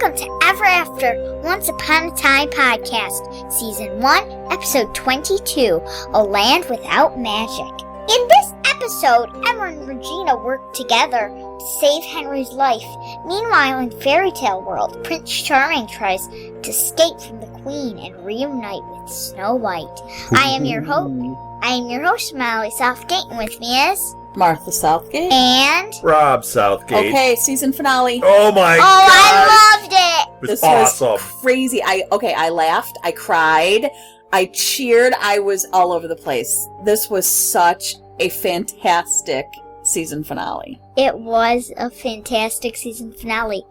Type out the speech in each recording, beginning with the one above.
Welcome to Ever After, Once Upon a Time podcast, Season 1, Episode 22, A Land Without Magic. In this episode, Emma and Regina work together to save Henry's life. Meanwhile, in Fairy Tale World, Prince Charming tries to escape from the Queen and reunite with Snow White. I am your host, Molly Southgate, and with me is... Martha Southgate. And... Rob Southgate. Okay, season finale. Oh my god. I loved it. It was awesome. Was crazy. I laughed. I cried. I cheered. I was all over the place. This was such a fantastic season finale. It was a fantastic season finale.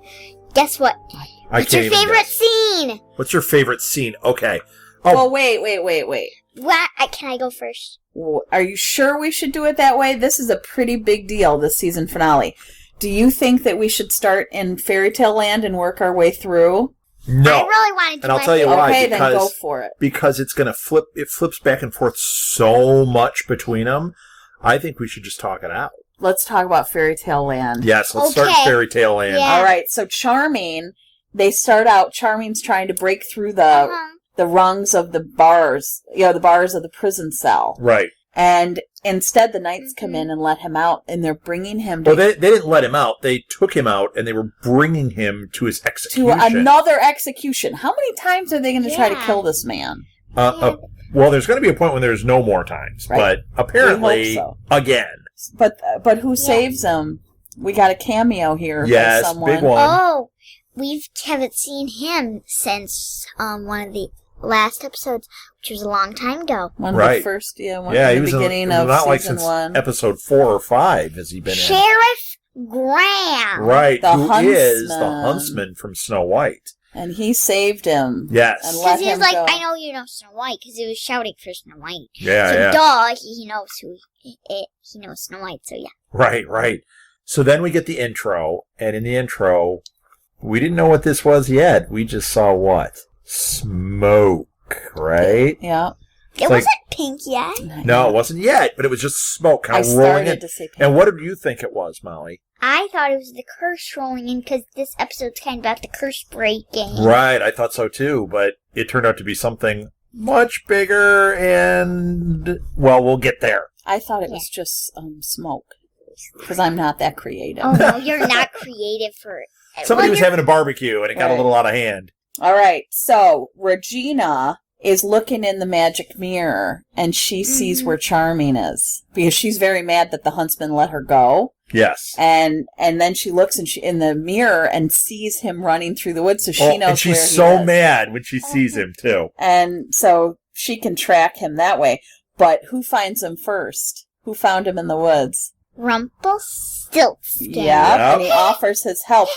Guess what? What's your favorite scene? What's your favorite scene? Okay. Oh, wait. What? Can I go first? Are you sure we should do it that way? This is a pretty big deal, this season finale. Do you think that we should start in Fairy Tale Land and work our way through? No. I really wanted to. And I'll tell you why. Okay, then go for it. Because it's going to flip. It flips back and forth so much between them. I think we should just talk it out. Let's talk about Fairy Tale Land. Yes, let's start in Fairy Tale Land. Yeah. All right, so Charming, they start out, Charming's trying to break through the rungs of the bars, the bars of the prison cell. Right. And instead the knights come in and let him out, and they're bringing him to... Well, they didn't let him out. They took him out, and they were bringing him to his execution. To another execution. How many times are they going to try to kill this man? Well, there's going to be a point when there's no more times. Right. But apparently, again. But who saves him? We got a cameo here by someone. Big one. Oh, we haven't seen him since one of the last episodes, which was a long time ago. One of the first, he the was beginning of season like since 1. Episode 4 or 5 has he been Sheriff Graham. Right, who huntsman. is the huntsman from Snow White. And he saved him. Yes. And let Because he was him like, go. I know you know Snow White, because he was shouting for Snow White. Yeah, so duh, he knows he knows Snow White, so yeah. Right. So then we get the intro, and in the intro, we didn't know what this was yet. We just saw what? Smoke, right? Yeah. It wasn't pink yet. No, it wasn't yet, but it was just smoke kind of rolling in. To say pink. And what did you think it was, Molly? I thought it was the curse rolling in, because this episode's kind of about the curse breaking. Right, I thought so too, but it turned out to be something much bigger, and, well, we'll get there. I thought it was just smoke. Because I'm not that creative. Oh, no, you're not creative for it. Somebody was having a barbecue, and it got a little out of hand. All right, so Regina is looking in the magic mirror, and she sees where Charming is. Because she's very mad that the huntsman let her go. Yes. And then she looks in the mirror and sees him running through the woods, so she knows where he is. And she's so mad when she sees him, too. And so she can track him that way. But who finds him first? Who found him in the woods? Rumpelstiltskin. Yeah, and he offers his help.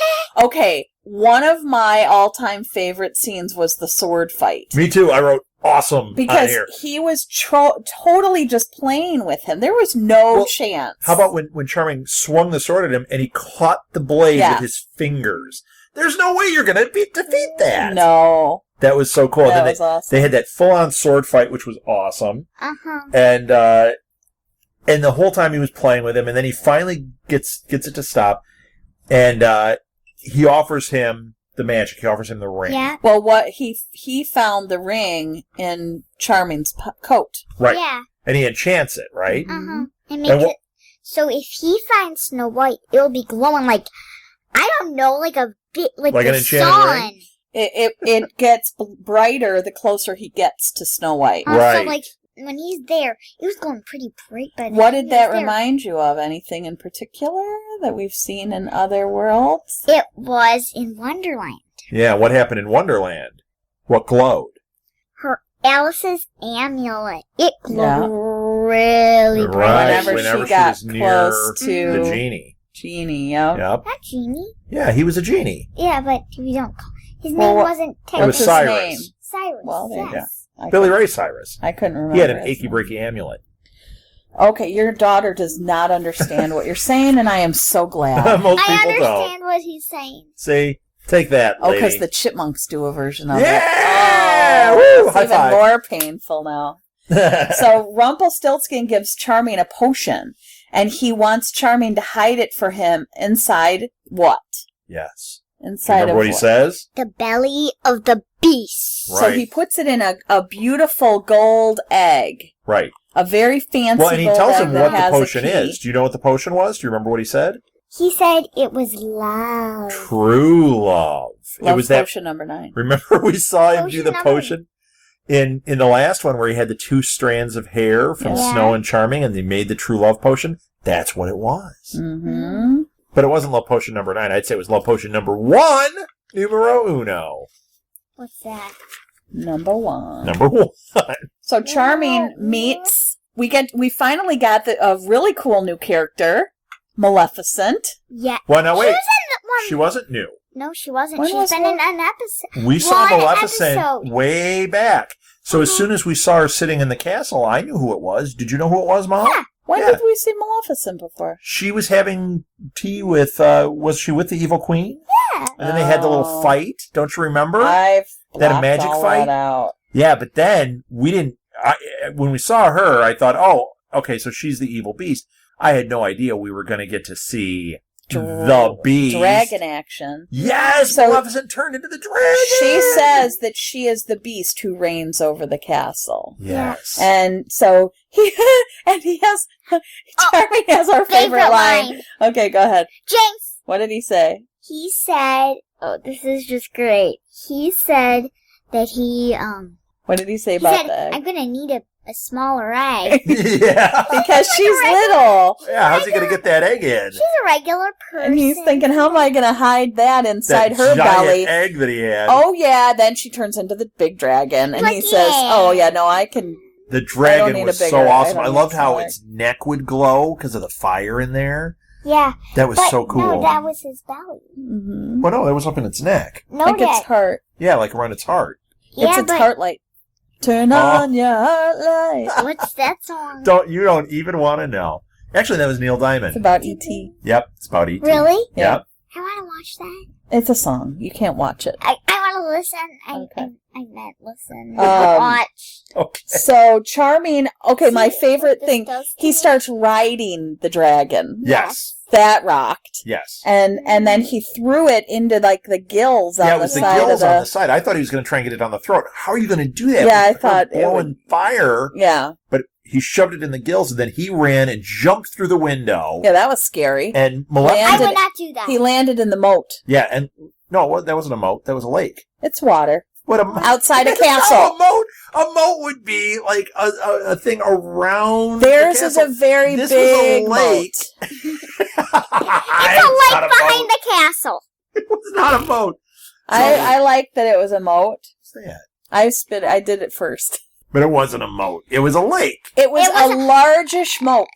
Okay, one of my all-time favorite scenes was the sword fight. Me too. I wrote awesome because on here. He was totally just playing with him. There was no chance. How about when Charming swung the sword at him and he caught the blade with his fingers? There's no way you're going to defeat that. No. That was so cool. That was awesome. They had that full-on sword fight, which was awesome. Uh-huh. And the whole time he was playing with him, and then he finally gets it to stop, and he offers him the magic. He offers him the ring. Yeah. Well, what he found the ring in Charming's coat. Right. Yeah. And he enchants it, right? Uh-huh. And makes it so if he finds Snow White, it'll be glowing like, I don't know, like a bit like an the enchanted sun. ring? It gets brighter the closer he gets to Snow White. Right. So like when he's there, it was going pretty bright by the What did that remind you of? Anything in particular that we've seen in other worlds? It was in Wonderland. Yeah, what happened in Wonderland? What glowed? Her Alice's amulet. It glowed really bright. Right, Whenever she was got near close to the genie. Genie, yep. Not Genie. Yeah, he was a genie. Yeah, but we don't call his name wasn't It was his Cyrus. name? Cyrus. Well, there you yes. Billy Ray Cyrus. I couldn't remember. He had an achy-breaky amulet. Okay, your daughter does not understand what you're saying, and I am so glad. Most I people understand what he's saying. See? Take that, lady. because the Chipmunks do a version of it. Yeah! Oh, Woo! it's High even five. more painful now. So Rumpelstiltskin gives Charming a potion, and he wants Charming to hide it for him inside what? Yes. Inside Remember of what he says? The belly of the beast. Right. So he puts it in a beautiful gold egg. Right. A very fancy Well, and he gold tells egg him that what the has a potion key. is. Do you know what the potion was? Do you remember what he said? He said it was love. True love. Love It was that. potion number 9. Remember we saw him do Potion the number- potion in the last one where he had the 2 strands of hair from Yeah. Snow and Charming, and they made the true love potion. That's what it was. Mm-hmm. But it wasn't love potion number 9. I'd say it was love potion number 1, numero uno. What's that? Number 1. Number 1. So Charming meets. We finally got a really cool new character, Maleficent. Yeah. Well, now wait. She was in the one. She wasn't new. No, she wasn't. When She's was been her? in an episode. We saw One Maleficent episode. way back. So as soon as we saw her sitting in the castle, I knew who it was. Did you know who it was, Mom? Yeah. When Yeah. did we see Maleficent before? She was having tea with, was she with the evil queen? Yeah. And then they had the little Oh. fight. Don't you remember? I've That a blocked magic all fight? that out. Yeah, but then we didn't, when we saw her, I thought, oh, okay, so she's the evil beast. I had no idea we were going to get to see the beast. Dragon action. Yes, So- Maleficent turned into the dragon. She says that she is the beast who reigns over the castle. Yes. And so he has Charming has our favorite line. Okay, go ahead. James. What did he say? He said, "Oh, this is just great." He said that he What did he say he about said, the egg? "I'm gonna need a smaller egg." Yeah. Because she's regular- little. Yeah, how's he going to get that egg in? She's a regular person. And he's thinking, how am I going to hide that inside That her giant belly? egg that he had. Oh, yeah. Then she turns into the big dragon. And he Like, says, yeah. oh, yeah, no, I can. The I don't dragon need was a bigger- so awesome. I I don't loved need how smaller. its neck would glow because of the fire in there. Yeah, That was but so cool. no, that was his belly. Mm-hmm. Well, no, it was up in its neck. No, Like its Dad. heart. Yeah, like around its heart. Yeah, It's its but heart light. Turn on your heart light. what's that song? You don't even want to know. Actually, that was Neil Diamond. It's about E.T. Yep, it's about E.T. Really? Yeah. Yep. I want to watch that. It's a song. You can't watch it. I want to listen. Okay. I meant listen. Um, Watch. Okay. So Charming, okay, my See favorite what this thing, does to he me? starts riding the dragon. Yes. That rocked. Yes. And then he threw it into like the gills Yeah, on it the was the side of gills the on the side. I thought he was going to try and get it on the throat. How are you going to do that? Yeah, I With her thought it blowing fire. Yeah. But he shoved it in the gills, and then he ran and jumped through the window. Yeah, that was scary. And I Maleficent. would not do that. He landed in the moat. Yeah, and no, that wasn't a moat. That was a lake. It's water. What a moat. Outside a It's not castle. a moat. A moat would be like a thing around. Theirs the is castle. a very This big was a lake. moat. It's a lake behind the castle. It was not a moat. I like that it was a moat. What's that? I did it first. But it wasn't a moat. It was a lake. It was It was a largish moat.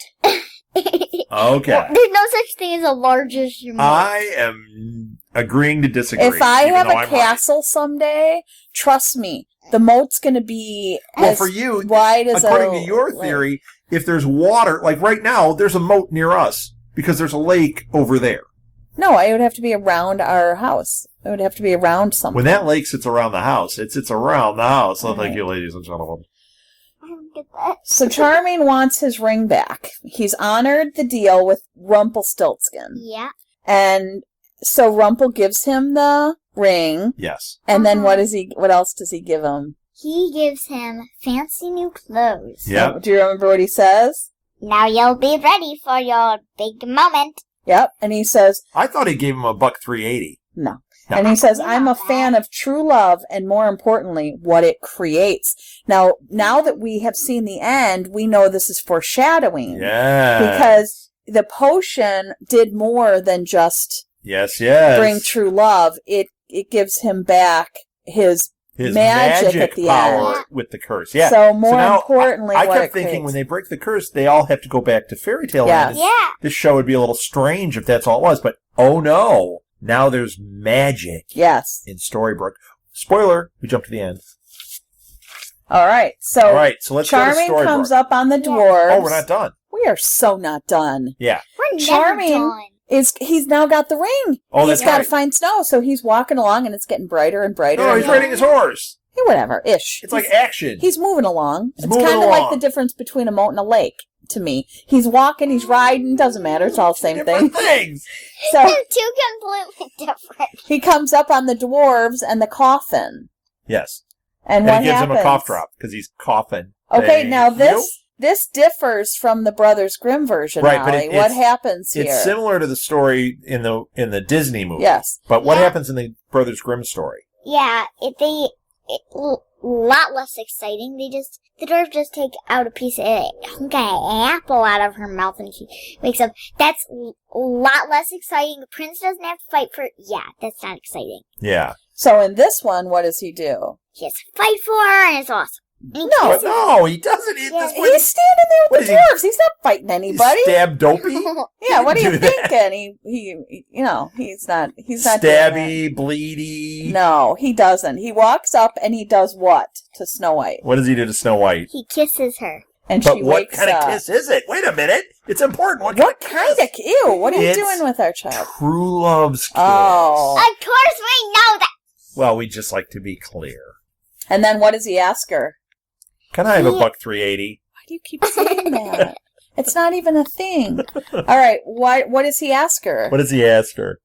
Okay. There's no such thing as a largest. I am agreeing to disagree. If I even have though a I'm right. castle someday, trust me, the moat's going to be Well, as for you, wide as according a to your lake. theory, if there's water, like right now, there's a moat near us because there's a lake over there. No, it would have to be around our house. It would have to be around something. When that lake sits around the house, it sits around the house. So thank Right. you, ladies and gentlemen. I don't get that. So Charming wants his ring back. He's honored the deal with Rumpelstiltskin. Yeah. And so Rumpel gives him the ring. Yes. And then what else does he give him? He gives him fancy new clothes. Yep. Do you remember what he says? Now you'll be ready for your big moment. Yep. And he says, I thought he gave him $1.380. no. No. And he says, Yeah. I'm a fan of true love and more importantly, what it creates. Now that we have seen the end, we know this is foreshadowing. Yeah. Because the potion did more than just yes. bring true love. It gives him back his magic at the power end. with the curse. Yeah. So more now, importantly, I what kept it thinking creates. when they break the curse, they all have to go back to fairy tale Yes. land. Yeah. This show would be a little strange if that's all it was. But oh no, now there's magic Yes. in Storybrooke. Spoiler: we jump to the end. All right. So All right, so let's Charming go to Storybrooke. comes up on the Yeah. dwarves. Oh, we're not done. We are so not done. Yeah. We're Charming never done. He's now got the ring. Oh, He's that's got to right. find snow, so he's walking along, and it's getting brighter and brighter. No, and he's riding his horse. Yeah, whatever, ish. It's like action. He's moving along. He's It's moving kind of like along. the difference between a moat and a lake. to me. He's walking, he's riding, doesn't matter. It's all the same thing. Different things. So They're two completely different. he comes up on the dwarves and the coffin. Yes. And And what he gives happens? him a cough drop because he's coughing. Okay, Thank now you. this differs from the Brothers Grimm version, Right, but Molly. What happens here? It's similar to the story in the Disney movie. Yes. But what Yeah. happens in the Brothers Grimm story? Yeah, lot less exciting. The dwarf just take out a piece of apple out of her mouth and she wakes up. That's a lot less exciting. The prince doesn't have to fight for. Yeah, that's not exciting. Yeah. So in this one, what does he do? He has to fight for her, and it's awesome. And he No, But kisses- no, he doesn't. Yeah. He's standing there with What the is he- dwarves. He's not fighting anybody. Stab Dopey? Yeah, what are you do that. thinking? He he's not doing Stabby, bleedy. that. No, he doesn't. He walks up and he does what to Snow White? What does he do to Snow White? He kisses her. And But she what wakes kind up. of kiss is it? Wait a minute. It's important. What kind of ew? What are you It's doing with our child? True love's kiss. Oh. Of course we know that. Well, we just like to be clear. And then what does he ask her? Can I have a Yeah. $1.380? Why do you keep saying that? It's not even a thing. All right, what does he ask her? What does he ask her?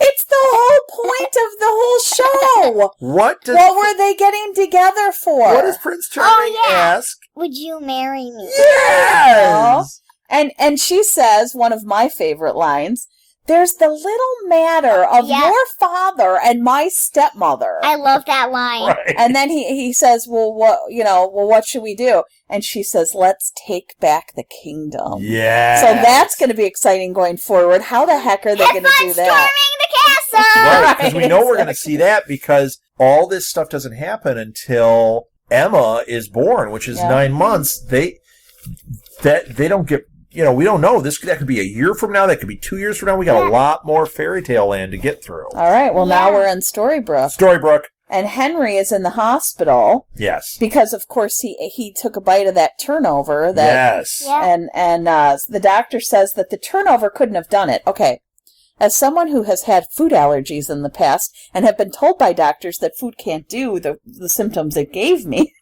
It's the whole point of the whole show. What What were they getting together for? What does Prince Charming yeah. ask? Would you marry me? Yes! And she says, one of my favorite lines, there's the little matter of Yeah. your father and my stepmother. I love that line. Right. And then he says, what should we do? And she says, let's take back the kingdom. Yeah. So that's going to be exciting going forward. How the heck are they going to do that? Storming the castle! Right, because we know we're going to Exactly. see that because all this stuff doesn't happen until Emma is born, which is Yeah. 9 months. They don't get, we don't know. That could be a year from now. That could be 2 years from now. We got a lot more fairy tale land to get through. All right, well, now Yeah. we're in Storybrooke. Storybrooke. And Henry is in the hospital Yes. because, of course, he took a bite of that turnover. Yes. Yeah. And the doctor says that the turnover couldn't have done it. Okay. As someone who has had food allergies in the past and have been told by doctors that food can't do the symptoms it gave me,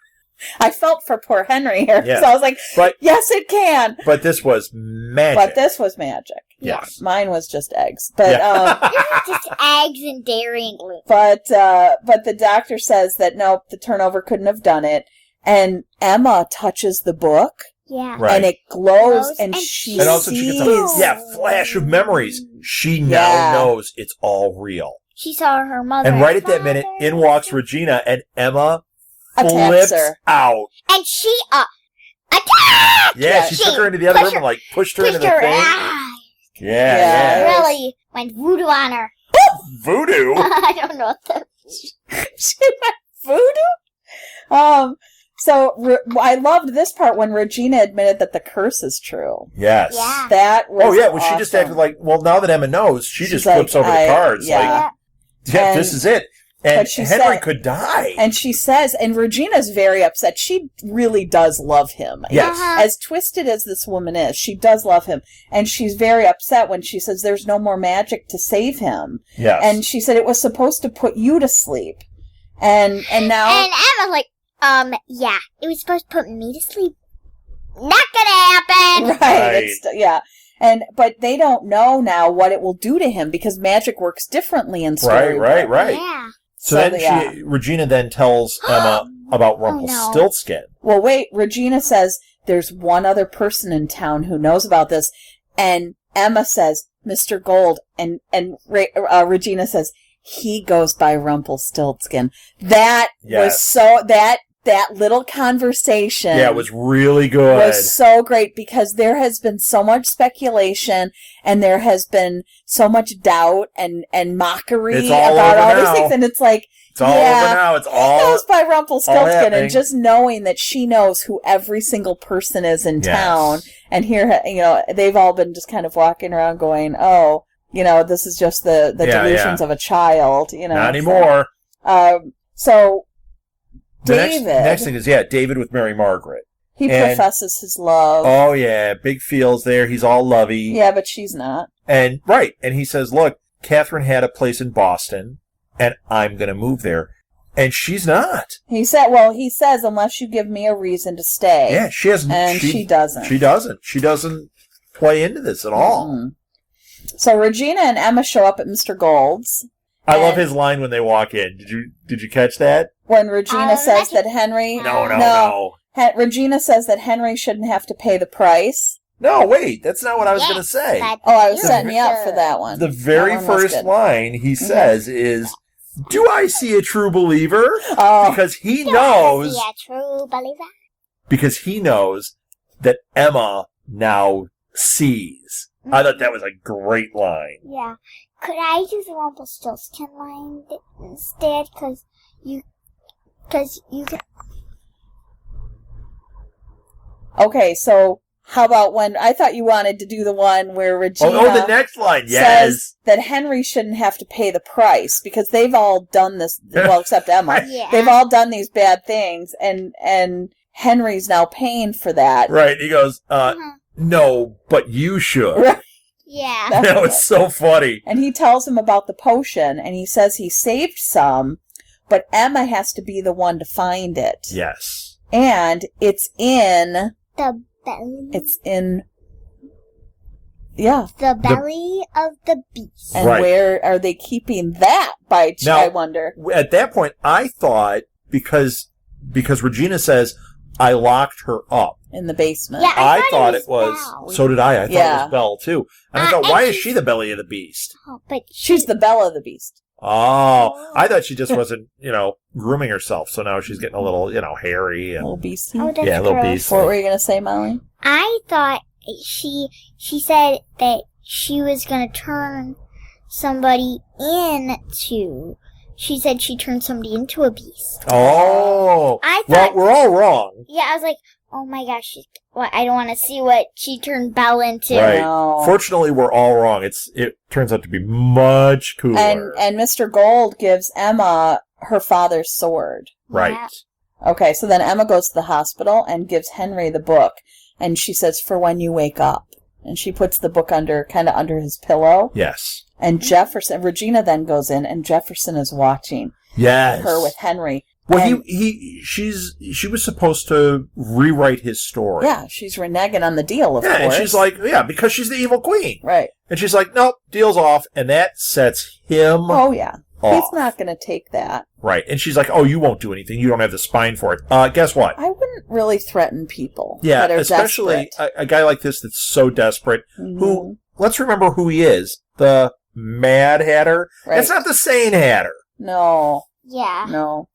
I felt for poor Henry here. Yeah. So I was like, But yes, it can. but this was magic. But this was magic. Yes. Mine was just eggs. But Just eggs and dairy and gluten. but the doctor says that nope, the turnover couldn't have done it. And Emma touches the book. Yeah. Right. And it glows, Glows, and and she And also she sees. gets a flash of memories. She now Yeah. knows it's all real. She saw her mother. And right at that minute, father. in walks Regina, and Emma Attacks flips her. out. And she attacked! Yeah, she took her into the other room and like pushed her into the her thing. Yeah. Yeah. Really went voodoo on her. Voodoo. I don't know what that She went voodoo. So I loved this part when Regina admitted that the curse is true. Yes. Yeah. That was Oh yeah, well she just awesome. acted like, well now that Emma knows, she She's just like, flips over the cards. yeah. Like, yeah, And- this is it. And but she Henry said- could die. And she says, and Regina's very upset. She really does love him. Yes. As twisted as this woman is, she does love him. And she's very upset when she says there's no more magic to save him. Yes. And she said it was supposed to put you to sleep. And now... And Emma's like, yeah, it was supposed to put me to sleep. Not gonna happen! Right. Yeah. But they don't know now what it will do to him because magic works differently in Storybrooke. Right. Yeah. So then yeah. Regina then tells Emma about Rumpelstiltskin. Well, wait. Regina says there's one other person in town who knows about this, and Emma says Mr. Gold, and Regina says he goes by Rumpelstiltskin. That was so that little conversation. Yeah, it was really good. Was so great because there has been so much speculation and there has been so much doubt and mockery It's all about over all now. these things, and it's like It's all over now. It's it all goes by Rumpelstiltskin, happening. and just knowing that she knows who every single person is in Yes. town, and here they've all been just kind of walking around going, oh, this is just the delusions of a child, not anymore. So The David, next thing is David with Mary Margaret. he and- professes his love. Oh yeah, big feels there. He's all lovey. Yeah, but she's not. And he says, look, Catherine had a place in Boston, and I'm going to move there. And she's not. He says, unless you give me a reason to stay. Yeah, she hasn't. And she doesn't. She doesn't. She doesn't play into this at all. Mm-hmm. So Regina and Emma show up at Mr. Gold's. I love his line when they walk in. Did you catch that? When Regina says that Henry... No. Regina says that Henry shouldn't have to pay the price. No, wait. That's not what I was going to say. I was setting you up for that one. The very first line he says is... Do I see a true believer? Oh. Because he knows. Do I see a true believer? Because he knows that Emma now sees. Mm-hmm. I thought that was a great line. Yeah. Could I do the Rumpelstiltskin line instead? Because you can. Okay, so how about when I thought you wanted to do the one where Regina the next line, says that Henry shouldn't have to pay the price because they've all done this, well, except Emma. Yeah. They've all done these bad things, and Henry's now paying for that. Right, he goes, no, but you should. Right. Yeah. That was so funny. And he tells him about the potion, and he says he saved some, but Emma has to be the one to find it. Yes. And it's in... The belly. It's in... Yeah. The belly of the beast. And where are they keeping that, I wonder? At that point, I thought, because Regina says, I locked her up. In the basement. Yeah, I thought it was Belle. So did I. I thought it was Belle, too. And I thought, why is she the belly of the beast? Oh, but she's the Belle of the Beast. Oh, I thought she just wasn't, grooming herself. So now she's getting a little, hairy. And, a little beastie. Oh, yeah, a little beast. What were you going to say, Molly? I thought she said that she was going to turn somebody into... She said she turned somebody into a beast. Oh. I thought... Well, we're all wrong. Yeah, I was like, oh my gosh, I don't want to see what she turned Belle into. Right. No. Fortunately, we're all wrong. It turns out to be much cooler. And Mr. Gold gives Emma her father's sword. Right. Yeah. Okay, so then Emma goes to the hospital and gives Henry the book. And she says, for when you wake up. And she puts the book under his pillow. Yes. And Regina then goes in, and Jefferson is watching her with Henry. Well, she was supposed to rewrite his story. Yeah, she's reneging on the deal, of course. And she's like, because she's the evil queen. Right. And she's like, nope, deal's off. And that sets him Oh, yeah. off. He's not going to take that. Right. And she's like, oh, you won't do anything. You don't have the spine for it. Guess what? I wouldn't really threaten people. Yeah, that are especially a guy like this that's so desperate, mm-hmm. who, let's remember who he is. The Mad Hatter. Right. It's not the Sane Hatter. No. Yeah. No.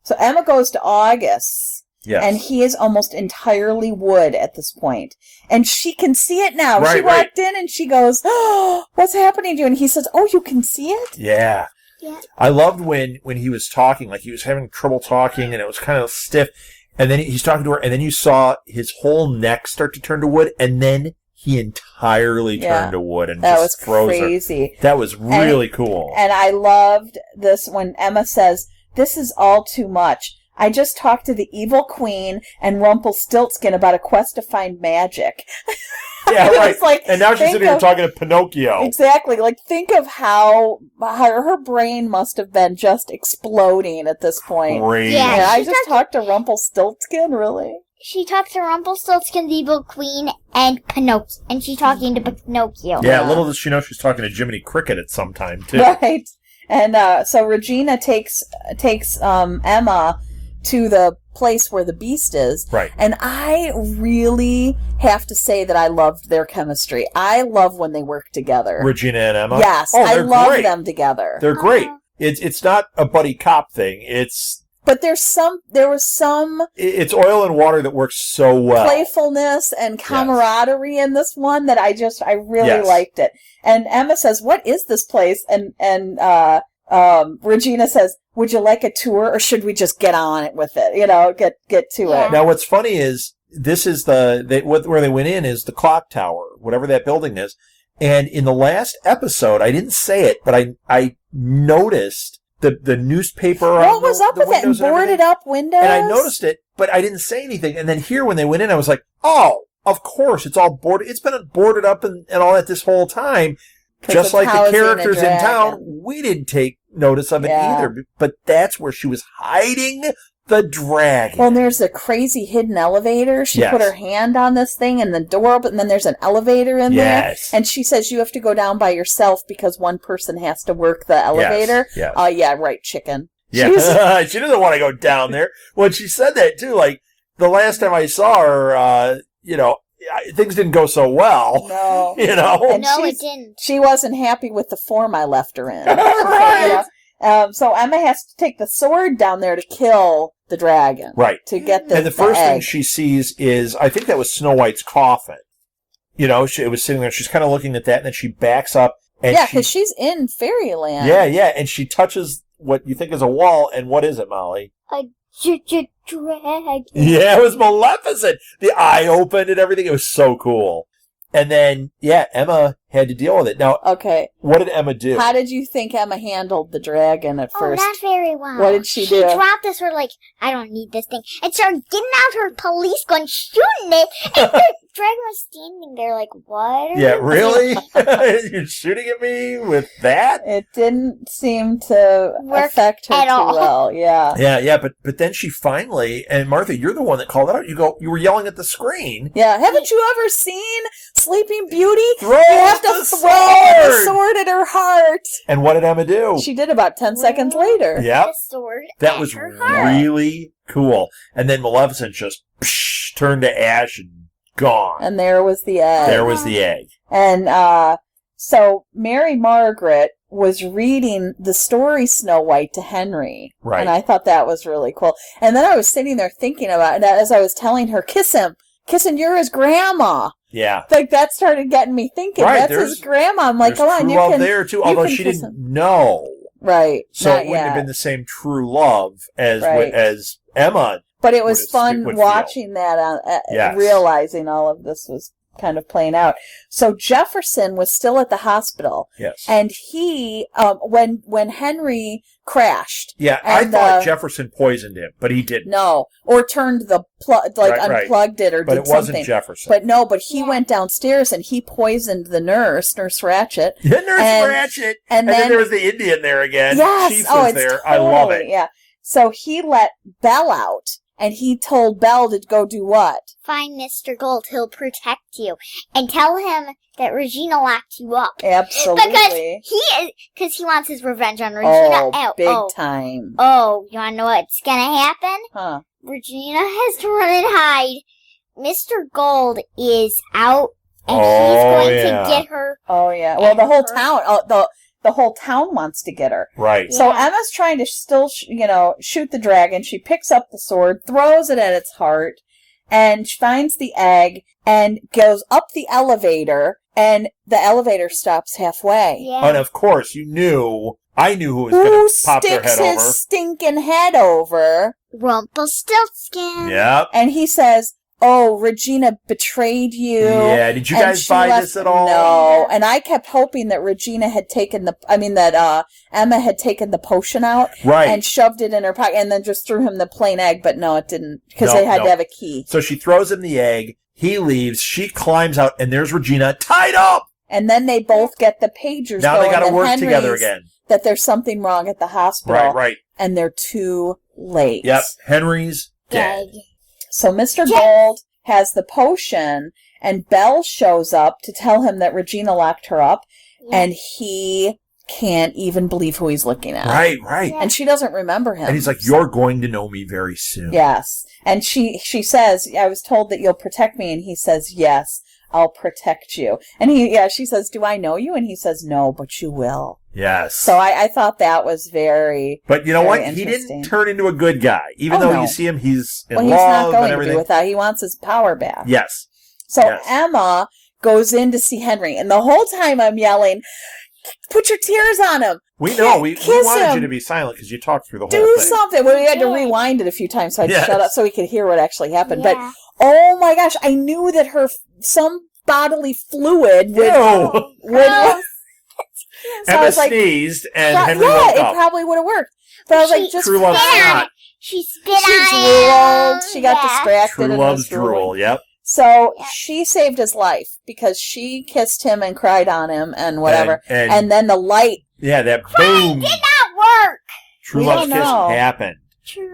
So Emma goes to August. Yes. And he is almost entirely wood at this point. And she can see it now. Right, she walked in and she goes, oh, what's happening to you? And he says, oh, you can see it? Yeah. Yeah. I loved when he was talking, like he was having trouble talking and it was kind of stiff. And then he's talking to her and then you saw his whole neck start to turn to wood and then he entirely turned to wood and that just froze crazy. Her. That was really cool. And I loved this when Emma says, this is all too much. I just talked to the evil queen and Rumpelstiltskin about a quest to find magic. Yeah, right. Like, and now she's sitting here talking to Pinocchio. Exactly. Like, think of how her brain must have been just exploding at this point. Crazy. Yeah, I just talked to Rumpelstiltskin, really? She talked to Rumpelstiltskin, the evil queen, and Pinocchio. And she's talking to Pinocchio. Yeah, little does she know she's talking to Jiminy Cricket at some time, too. Right. And so Regina takes Emma to the place where the beast is. Right. And I really have to say that I loved their chemistry. I love when they work together. Regina and Emma? Yes, I love them together. They're great. It's not a buddy cop thing. But there was some... It's oil and water that works so well. Playfulness and camaraderie in this one that I really liked it. And Emma says, what is this place? And Regina says, would you like a tour or should we just get on it with it? Get to it. Now what's funny is, this is where they went in is the clock tower, whatever that building is. And in the last episode, I didn't say it, but I noticed the newspaper. What was up with it? And boarded up windows? And I noticed it, but I didn't say anything. And then here, when they went in, I was like, oh, of course, it's all boarded. It's been boarded up and all that this whole time. just like the housing a characters in town, dragon. we didn't take notice of it either. But that's where she was hiding the dragon. Well, there's a crazy hidden elevator. She put her hand on this thing and the door opened, and then there's an elevator in there. And she says you have to go down by yourself because one person has to work the elevator. Yes. Yeah, right, chicken. Yeah, she doesn't want to go down there. When she said that, too, like, the last time I saw her, things didn't go so well. No. And no, it didn't. She wasn't happy with the form I left her in. Right. So Emma has to take the sword down there to kill the dragon. Right. To get the And the first egg. thing she sees is, I think that was Snow White's coffin. It was sitting there. She's kind of looking at that, and then she backs up. And because she's in fairyland. Yeah, and she touches what you think is a wall, and what is it, Molly? A dragon. Yeah, it was Maleficent. The eye opened and everything. It was so cool. And then, Emma had to deal with it. Now, okay, what did Emma do? How did you think Emma handled the dragon at first? Not very well. What did she do? She dropped this sword like, I don't need this thing, and started getting out her police gun, shooting it, and the dragon was standing there like, what? Yeah, really? You're shooting at me with that? It didn't seem to affect her at too all. well. Yeah. But then she finally, and Martha, you're the one that called it out. You were yelling at the screen. Yeah, haven't you ever seen Sleeping Beauty? Throw you have to the throw the sword at her heart. And what did Emma do? She did about 10 seconds later. Yep. The sword That at was her heart. really cool. And then Maleficent just turned to ash and gone. And there was the egg. There was the egg. And so Mary Margaret was reading the story Snow White to Henry. Right. And I thought that was really cool. And then I was sitting there thinking about it as I was telling her, kiss him, you're his grandma. Yeah. Like, that started getting me thinking, that's his grandma. I'm like, come on, you love can. there too, although she didn't know. Right. So it wouldn't have been the same true love as Emma. But it was fun watching that, realizing all of this was kind of playing out. So Jefferson was still at the hospital. Yes. And he, when Henry crashed. Yeah, I thought Jefferson poisoned him, but he didn't. No. Or turned the plug, unplugged it or but did something. But it wasn't Jefferson. But he went downstairs and he poisoned the Nurse Ratched. Yeah, Ratched. And then there was the Indian there again. Yes. Chief was there. Totally, I love it. Yeah. So he let Belle out. And he told Belle to go do what? Find Mr. Gold. He'll protect you. And tell him that Regina locked you up. Absolutely. Because he wants his revenge on Regina. Big time. Oh, you want to know what's going to happen? Huh. Regina has to run and hide. Mr. Gold is out, and he's going to get her. Oh, yeah. Well, the whole town... The whole town wants to get her. Right. So Emma's trying to still, shoot the dragon. She picks up the sword, throws it at its heart, and finds the egg and goes up the elevator, and the elevator stops halfway. Yeah. And of course, I knew who was going to pop their head over. Who sticks his stinking head over? Rumpelstiltskin. Yep. And he says, oh, Regina betrayed you. Yeah, did you guys buy this at all? No, and I kept hoping that Regina had taken Emma had taken the potion out and shoved it in her pocket and then just threw him the plain egg, but no, it didn't, because they had to have a key. So she throws him the egg, he leaves, she climbs out, and there's Regina tied up! And then they both get the pagers now going. Now they gotta work together again. That there's something wrong at the hospital. Right. And they're too late. Yep, Henry's dead. So Mr. Gold has the potion, and Belle shows up to tell him that Regina locked her up, and he can't even believe who he's looking at. Right. Yeah. And she doesn't remember him. And he's like, you're going to know me very soon. Yes. And she says, I was told that you'll protect me, and he says, yes, I'll protect you. And she says, do I know you? And he says, no, but you will. Yes. So I thought that was very But you know what? He didn't turn into a good guy. Even though you see him, he's in love and everything. Well, he's not going to be with that. He wants his power back. Yes. So Emma goes in to see Henry. And the whole time I'm yelling, put your tears on him. We know. We wanted you to be silent because you talked through the whole thing. Do something. Well, we had to rewind it a few times so I could shut up so we could hear what actually happened. But, oh my gosh, I knew that some bodily fluid would so Emma sneezed and Henry woke up. It probably would have worked. But I was like, just true love snot. She spit on drooled. She got distracted. True love's drool. Yep. So she saved his life because she kissed him and cried on him and whatever. And then the light. Yeah, that boom. Did not work. True Love's Kiss happened.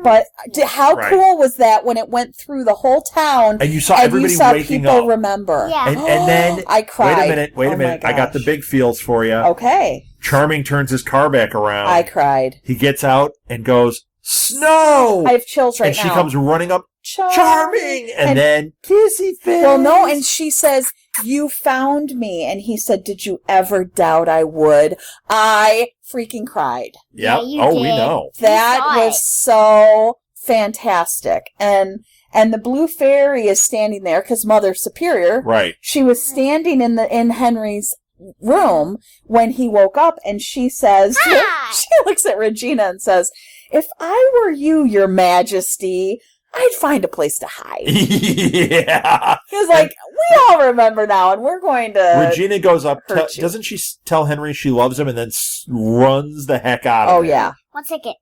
But how cool was that when it went through the whole town and you saw everybody waking people up? Remember? Yeah. And then I cried. Wait a minute. I got the big feels for you. Okay. Charming turns his car back around. I cried. He gets out and goes, "Snow!" I have chills right now. And she comes running up, Charming! And then kissy face. Well, no, and she says, "You found me." And he said, "Did you ever doubt I would?" I freaking cried. Yep. Yeah, we know. That was so fantastic. And the blue fairy is standing there because Mother Superior. Right. She was standing in Henry's room when he woke up, and she says, she looks at Regina and says, "If I were you, Your Majesty, I'd find a place to hide." Yeah. He was like, "We all remember now, and we're going to." Regina goes up. Doesn't she tell Henry she loves him and then runs the heck out of him? Oh, yeah. 1 second.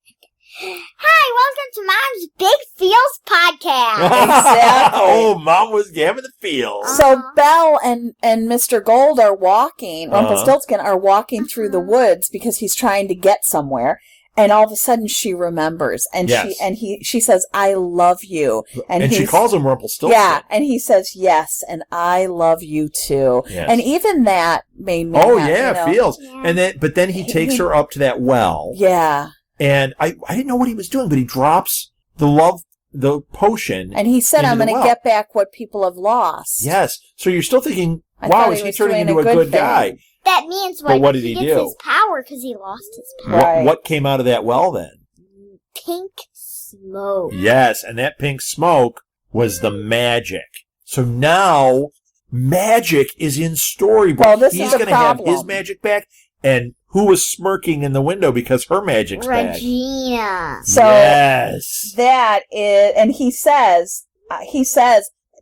Hi, welcome to Mom's Big Feels podcast. Exactly. Oh, Mom was having the feels. So Belle and Mr. Gold are walking, Rumpelstiltskin are walking through the woods because he's trying to get somewhere. And all of a sudden she remembers, and she says, "I love you," and she calls him Rumpelstiltskin. Yeah, and he says, "Yes, and I love you too." Yes. And even that made me. Feels. Yeah. And but then he takes her up to that well. Yeah. And I didn't know what he was doing, but he drops the potion. And he said, "I'm going to get back what people have lost." Yes. So you're still thinking, wow, is he turning into a good guy? That means what did he gets do? His power because he lost his power. Right. What came out of that well then? Pink smoke. Yes, and that pink smoke was the magic. So now magic is in Storybook. Well, this He's is a going to have problem. his magic back. And who was smirking in the window because her magic's back? Regina. So yes. That is, and he says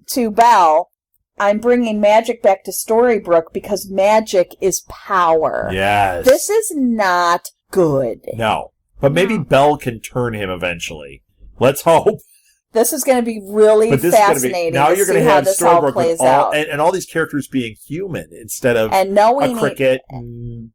to Belle, "I'm bringing magic back to Storybrooke because magic is power." Yes. This is not good. No. But maybe Belle can turn him eventually. Let's hope. This is going to be really fascinating. Now you're going to have Storybrooke plays with out. And all these characters being human instead of knowing a cricket,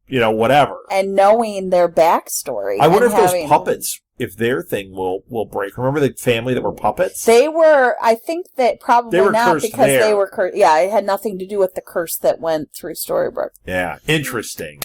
whatever. And knowing their backstory. I wonder if those puppets, if their thing will break. Remember the family that were puppets? They were, I think that probably they were not cursed because there. they were cursed. Yeah, it had nothing to do with the curse that went through Storybrooke. Yeah, interesting.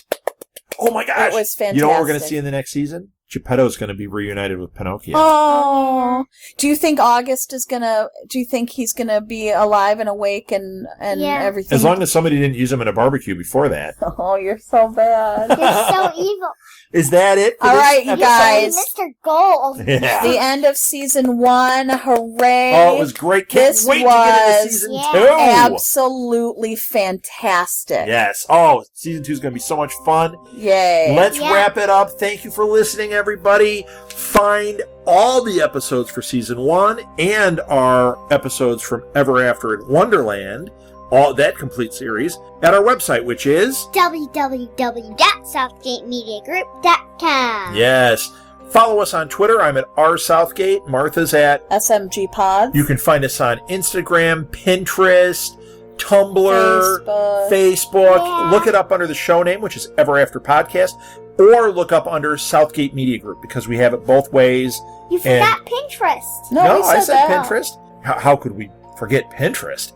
Oh my gosh. It was fantastic. You know what we're going to see in the next season? Geppetto's going to be reunited with Pinocchio. Oh. Do you think do you think he's going to be alive and awake and everything? As long as somebody didn't use him in a barbecue before that. Oh, you're so bad. You're so evil. Is that it? All right, you guys. Mr. Gold. Yeah. The end of season 1. Hooray. Oh, it was great. Can't wait to get into season 2. Absolutely fantastic. Yes. Oh, season 2 is going to be so much fun. Yay. Let's wrap it up. Thank you for listening, everybody. Find all the episodes for season 1 and our episodes from Ever After in Wonderland, all that complete series, at our website, which is www.southgatemediagroup.com. Yes. Follow us on Twitter. I'm at rsouthgate. Martha's at SMG Pods. You can find us on Instagram, Pinterest, Tumblr, Facebook. Yeah. Look it up under the show name, which is Ever After Podcast, or look up under Southgate Media Group, because we have it both ways. You forgot Pinterest. No, I said that. Pinterest. How could we forget Pinterest?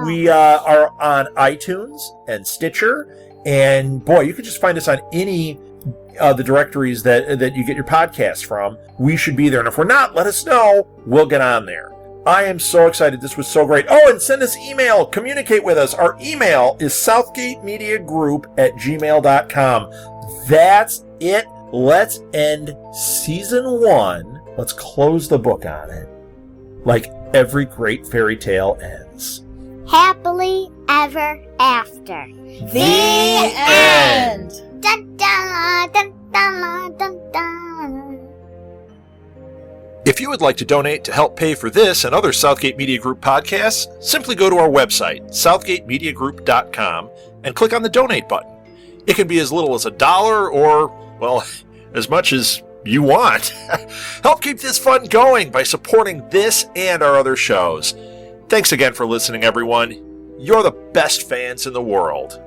We are on iTunes and Stitcher, and boy, you can just find us on any the directories that you get your podcasts from. We should be there, and if we're not, let us know. We'll get on there. I am so excited. This was so great. Oh, and send us email. Communicate with us. Our email is southgatemediagroup@gmail.com. That's it. Let's end season 1. Let's close the book on it. Like every great fairy tale ends. Happily ever after. The end. Dun, dun, dun, dun, dun, dun. If you would like to donate to help pay for this and other Southgate Media Group podcasts, simply go to our website, southgatemediagroup.com, and click on the donate button. It can be as little as $1 or, well, as much as you want. Help keep this fun going by supporting this and our other shows. Thanks again for listening, everyone. You're the best fans in the world.